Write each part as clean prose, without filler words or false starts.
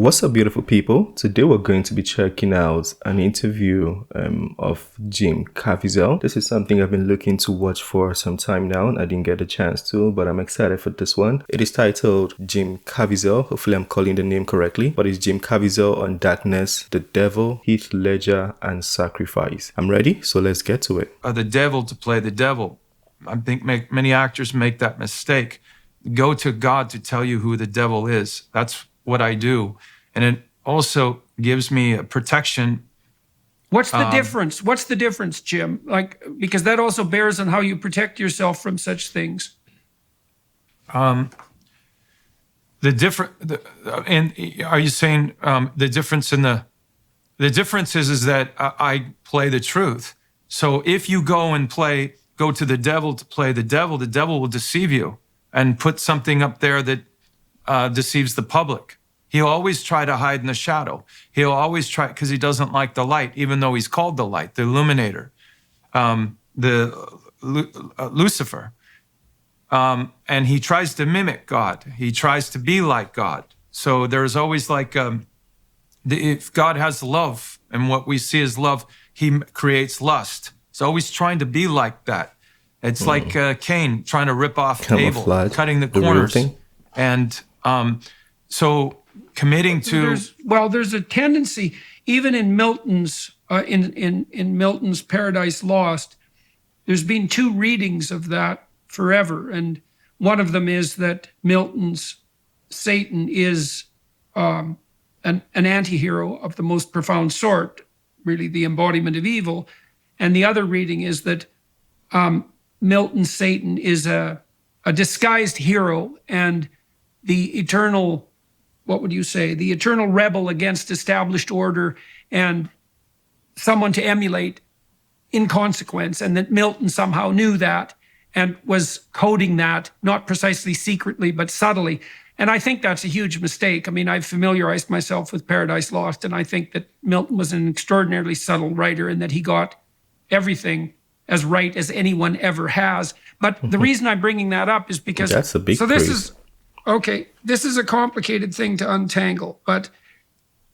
What's up, beautiful people? Today we're going to be checking out an interview of Jim Caviezel. This is something I've been looking to watch for some time now, and I didn't get a chance to, but I'm excited for this one. It is titled Jim Caviezel. Hopefully I'm calling the name correctly, but it's Jim Caviezel on Darkness, the Devil, Heath Ledger, and Sacrifice. I'm ready, so let's get to it. The devil to play the devil. I think many actors make that mistake. Go to God to tell you who the devil is. That's what I do. And it also gives me a protection. What's the difference? What's the difference, Jim? Because that also bears on how you protect yourself from such things. And are you saying the difference in the difference is that I play the truth. So if you go to the devil to play the devil will deceive you and put something up there that deceives the public. He'll always try to hide in the shadow. He'll always try, because he doesn't like the light, even though he's called the light, the illuminator, Lucifer. And he tries to mimic God. He tries to be like God. So there's always if God has love, and what we see as love, he creates lust. He's always trying to be like that. It's like Cain trying to rip off Abel, cutting the corners. And so committing to... There's a tendency, even in Milton's, in Milton's Paradise Lost, there's been two readings of that forever. And one of them is that Milton's Satan is an anti-hero of the most profound sort, really the embodiment of evil. And the other reading is that Milton's Satan is a disguised hero and the eternal, the eternal rebel against established order and someone to emulate in consequence, and that Milton somehow knew that and was coding that, not precisely secretly, but subtly. And I think that's a huge mistake. I mean, I've familiarized myself with Paradise Lost, and I think that Milton was an extraordinarily subtle writer and that he got everything as right as anyone ever has. But the reason I'm bringing that up is because... That's a big praise. This is a complicated thing to untangle, but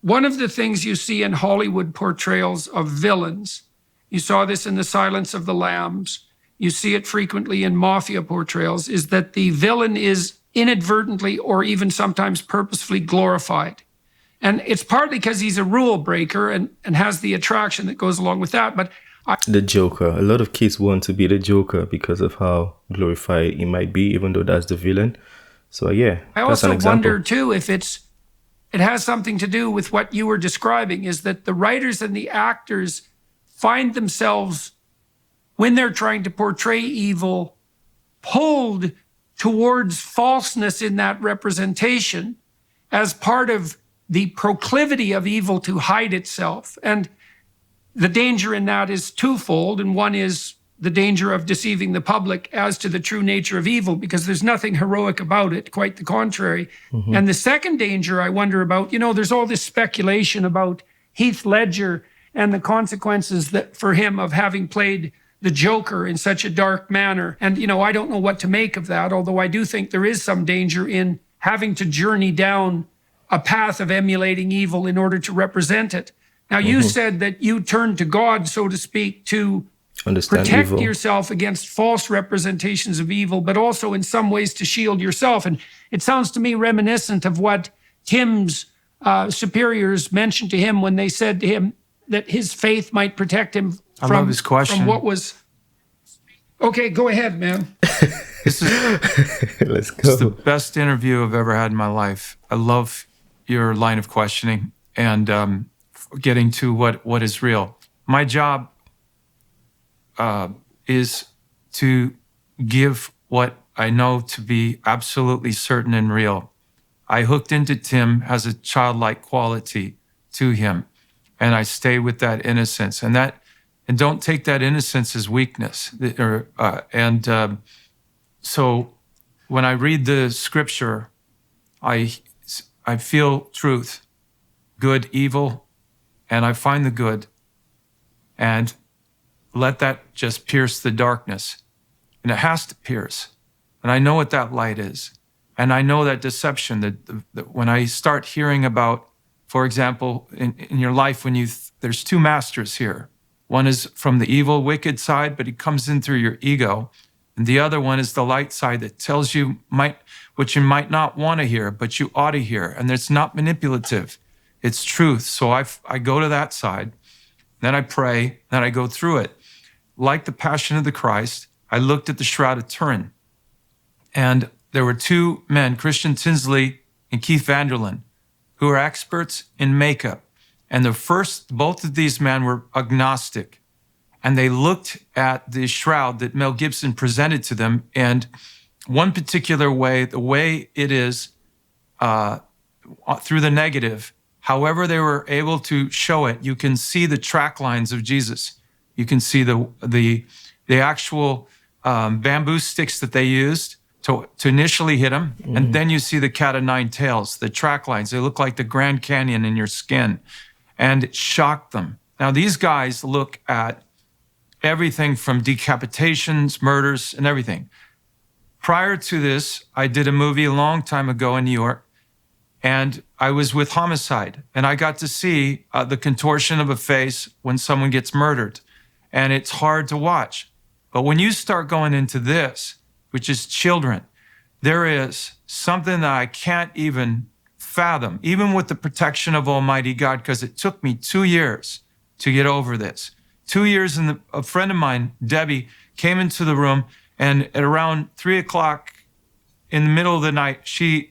one of the things you see in Hollywood portrayals of villains, you saw this in The Silence of the Lambs, you see it frequently in mafia portrayals, is that the villain is inadvertently or even sometimes purposefully glorified. And it's partly because he's a rule breaker and has the attraction that goes along with that, but the Joker. A lot of kids want to be the Joker because of how glorified he might be, even though that's the villain. So yeah, I also wonder too if it has something to do with what you were describing, is that the writers and the actors find themselves, when they're trying to portray evil, pulled towards falseness in that representation as part of the proclivity of evil to hide itself. And the danger in that is twofold, and one is the danger of deceiving the public as to the true nature of evil, because there's nothing heroic about it, quite the contrary. And the second danger I wonder about, there's all this speculation about Heath Ledger and the consequences that for him of having played the Joker in such a dark manner. And, I don't know what to make of that, although I do think there is some danger in having to journey down a path of emulating evil in order to represent it. Now, you said that you turned to God, so to speak, to protect yourself against false representations of evil, but also in some ways to shield yourself. And it sounds to me reminiscent of what Tim's superiors mentioned to him when they said to him that his faith might protect him from what was... Okay, go ahead, man. Let's go. It's the best interview I've ever had in my life. I love your line of questioning and getting to what is real. My job is to give what I know to be absolutely certain and real. I hooked into Tim, has a childlike quality to him, and I stay with that innocence, and don't take that innocence as weakness. So when I read the scripture, I feel truth, good, evil, and I find the good, and let that just pierce the darkness. And it has to pierce. And I know what that light is. And I know that deception, that when I start hearing about For example, in your life, when there's two masters here. One is from the evil, wicked side, but he comes in through your ego. And the other one is the light side that tells you what you might not want to hear, but you ought to hear. And it's not manipulative. It's truth. So I go to that side, then I pray, then I go through it. Like the Passion of the Christ, I looked at the Shroud of Turin. And there were two men, Christian Tinsley and Keith Vanderlyn, who are experts in makeup. And both of these men were agnostic. And they looked at the shroud that Mel Gibson presented to them. And one particular way, the way it is through the negative, however they were able to show it, you can see the track lines of Jesus. You can see the actual bamboo sticks that they used to initially hit him. Mm-hmm. And then you see the cat of nine tails, the track lines. They look like the Grand Canyon in your skin. And it shocked them. Now, these guys look at everything from decapitations, murders, and everything. Prior to this, I did a movie a long time ago in New York, and I was with Homicide, and I got to see the contortion of a face when someone gets murdered, and it's hard to watch. But when you start going into this, which is children, there is something that I can't even fathom, even with the protection of Almighty God, because it took me 2 years to get over this. 2 years, and a friend of mine, Debbie, came into the room, and at around 3 o'clock in the middle of the night,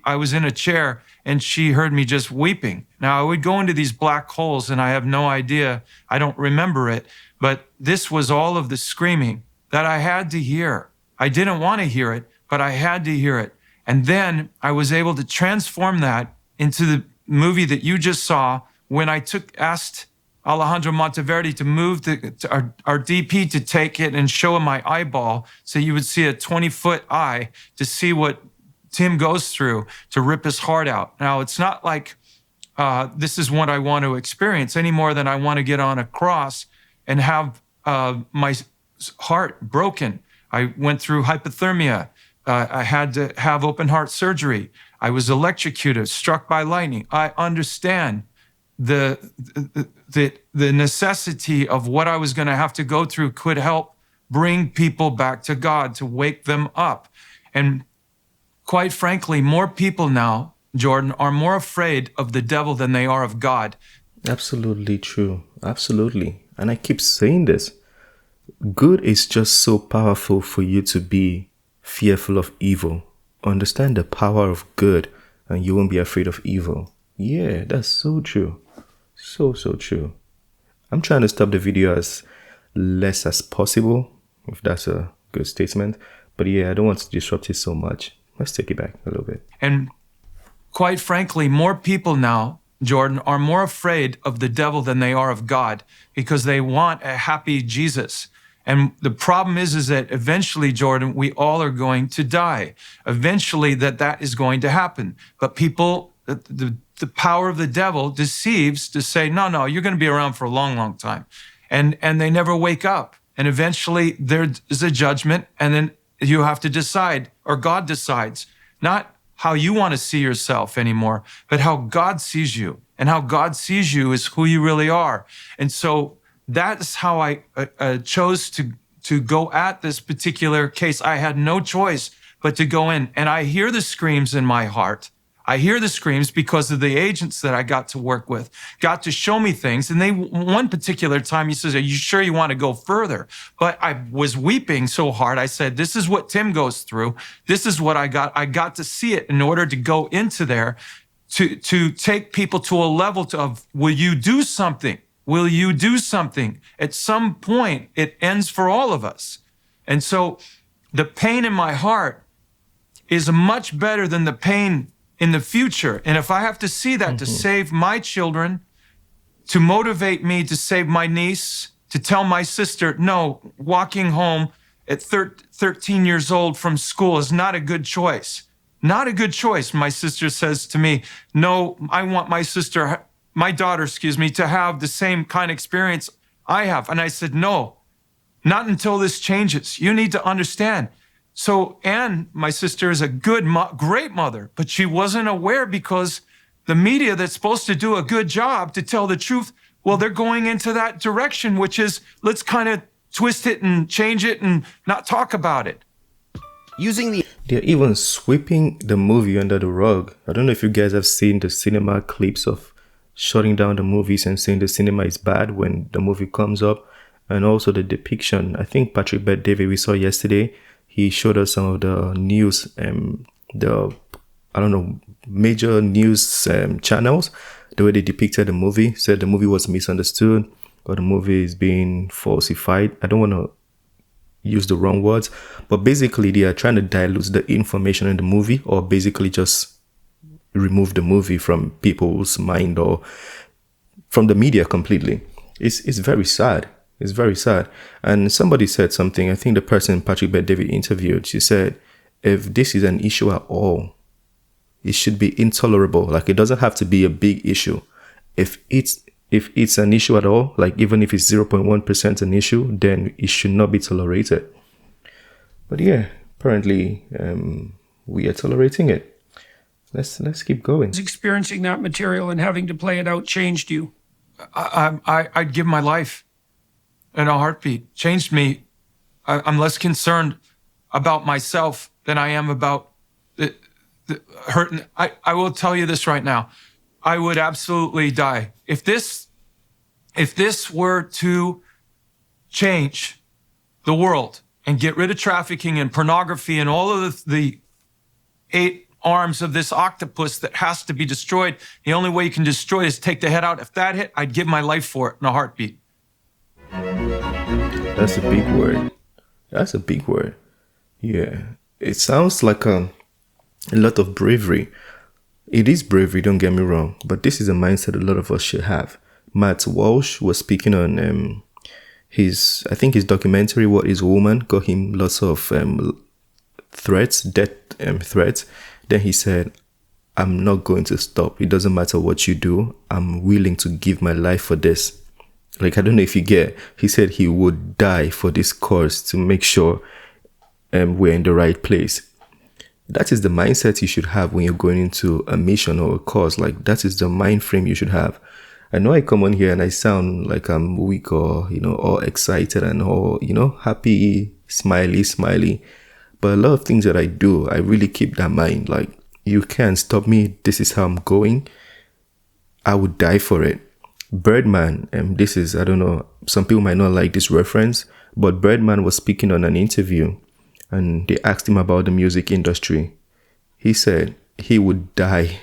I was in a chair, and she heard me just weeping. Now, I would go into these black holes, and I have no idea, I don't remember it, but this was all of the screaming that I had to hear. I didn't want to hear it, but I had to hear it. And then I was able to transform that into the movie that you just saw when I asked Alejandro Monteverdi to move our DP to take it and show him my eyeball so you would see a 20-foot eye to see what Tim goes through to rip his heart out. Now, it's not like this is what I want to experience any more than I want to get on a cross and have my heart broken. I went through hypothermia. I had to have open heart surgery. I was electrocuted, struck by lightning. I understand the necessity of what I was going to have to go through could help bring people back to God, to wake them up. And quite frankly, more people now, Jordan, are more afraid of the devil than they are of God. Absolutely true. Absolutely. And I keep saying this. Good is just so powerful for you to be fearful of evil. Understand the power of good and you won't be afraid of evil. Yeah, that's so true. So true. I'm trying to stop the video as less as possible, if that's a good statement. But yeah, I don't want to disrupt it so much. Let's take it back a little bit. And quite frankly, more people now, Jordan, are more afraid of the devil than they are of God because they want a happy Jesus. And the problem is that eventually, Jordan, we all are going to die. Eventually that is going to happen. But people, the power of the devil deceives to say, no, you're going to be around for a long, long time. And they never wake up. And eventually there is a judgment, and then you have to decide, or God decides, not how you want to see yourself anymore, but how God sees you. And how God sees you is who you really are. And so that's how I chose to go at this particular case. I had no choice but to go in. And I hear the screams in my heart. I hear the screams because of the agents that I got to work with, got to show me things. And one particular time, he says, "Are you sure you want to go further?" But I was weeping so hard. I said, this is what Tim goes through. This is what I got. I got to see it in order to go into there, to take people to a level of, will you do something? Will you do something? At some point, it ends for all of us. And so the pain in my heart is much better than the pain in the future. And if I have to see that to save my children, to motivate me to save my niece, to tell my sister, no, walking home at 13 years old from school is not a good choice. Not a good choice. My sister says to me, no, I want my daughter, to have the same kind of experience I have. And I said, no, not until this changes. You need to understand. So Anne, my sister, is a great mother, but she wasn't aware because the media that's supposed to do a good job to tell the truth, well, they're going into that direction, which is let's kind of twist it and change it and not talk about it. They're even sweeping the movie under the rug. I don't know if you guys have seen the cinema clips of shutting down the movies and saying the cinema is bad when the movie comes up, and also the depiction. I think Patrick Bet David we saw yesterday, he showed us some of the news, major news channels, the way they depicted the movie, said the movie was misunderstood or the movie is being falsified. I don't want to use the wrong words, but basically they are trying to dilute the information in the movie, or basically just remove the movie from people's mind or from the media completely. It's very sad. It's very sad. And somebody said something, I think the person Patrick Bet David interviewed, she said, if this is an issue at all, it should be intolerable. Like, it doesn't have to be a big issue. If it's an issue at all, like even if it's 0.1% an issue, then it should not be tolerated. But yeah, apparently we are tolerating it. Let's keep going. Experiencing that material and having to play it out changed you? I'd give my life in a heartbeat. Changed me. I'm less concerned about myself than I am about the hurt. I will tell you this right now. I would absolutely die. If this were to change the world and get rid of trafficking and pornography and all of the 8 arms of this octopus that has to be destroyed, the only way you can destroy it is take the head out. If that hit, I'd give my life for it in a heartbeat. That's a big word. That's a big word. Yeah. It sounds like a lot of bravery. It is bravery, don't get me wrong, but this is a mindset a lot of us should have. Matt Walsh was speaking on his documentary, What is Woman, got him lots of threats, death threats. Then he said, I'm not going to stop. It doesn't matter what you do. I'm willing to give my life for this. Like, I don't know if you get, he said he would die for this cause to make sure we're in the right place. That is the mindset you should have when you're going into a mission or a cause. Like, that is the mind frame you should have. I know I come on here and I sound like I'm weak or, all excited and all, happy, smiley. But a lot of things that I do, I really keep that mind. Like, you can't stop me. This is how I'm going. I would die for it. Birdman, this is, I don't know, some people might not like this reference, but Birdman was speaking on an interview and they asked him about the music industry. He said he would die.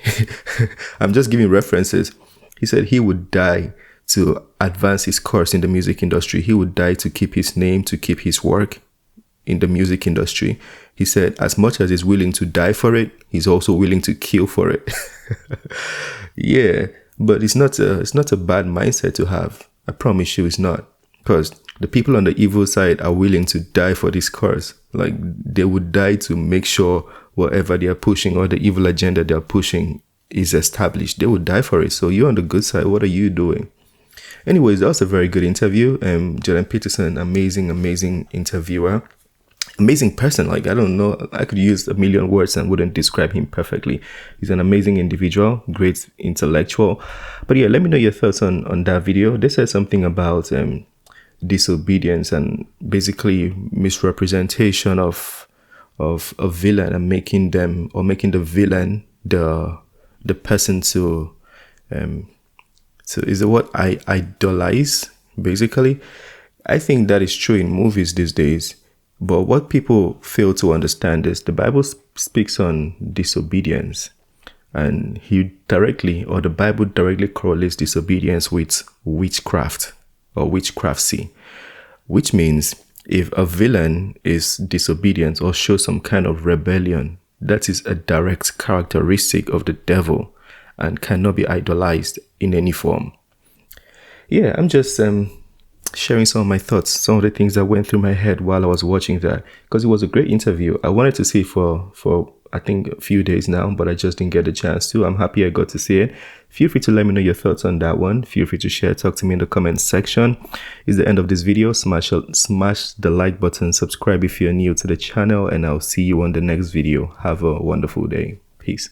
I'm just giving references. He said he would die to advance his course in the music industry. He would die to keep his name, to keep his work in the music industry. He said as much as he's willing to die for it, he's also willing to kill for it. Yeah, but it's not a bad mindset to have. I promise you it's not. Because the people on the evil side are willing to die for this cause. Like, they would die to make sure whatever they are pushing or the evil agenda they are pushing is established. They would die for it. So you're on the good side. What are you doing? Anyways, that was a very good interview. Jordan Peterson, amazing interviewer. Amazing person. Like, I don't know, I could use a million words and wouldn't describe him perfectly. He's an amazing individual, great intellectual. But yeah, let me know your thoughts on that video. They said something about disobedience and basically misrepresentation of a villain and making the villain the person to is it what I idolize, basically. I think that is true in movies these days. But what people fail to understand is the Bible speaks on disobedience, and the Bible directly correlates disobedience with witchcraft or witchcrafty, which means if a villain is disobedient or shows some kind of rebellion, that is a direct characteristic of the devil and cannot be idolized in any form. Yeah, I'm just sharing some of my thoughts, some of the things that went through my head while I was watching that, because it was a great interview. I wanted to see it for I think a few days now, but I just didn't get a chance to. I'm happy I got to see it. Feel free to let me know your thoughts on that one. Feel free to share, talk to me in the comments section. It's the end of this video. Smash the like button, subscribe if you're new to the channel, and I'll see you on the next video. Have a wonderful day. Peace.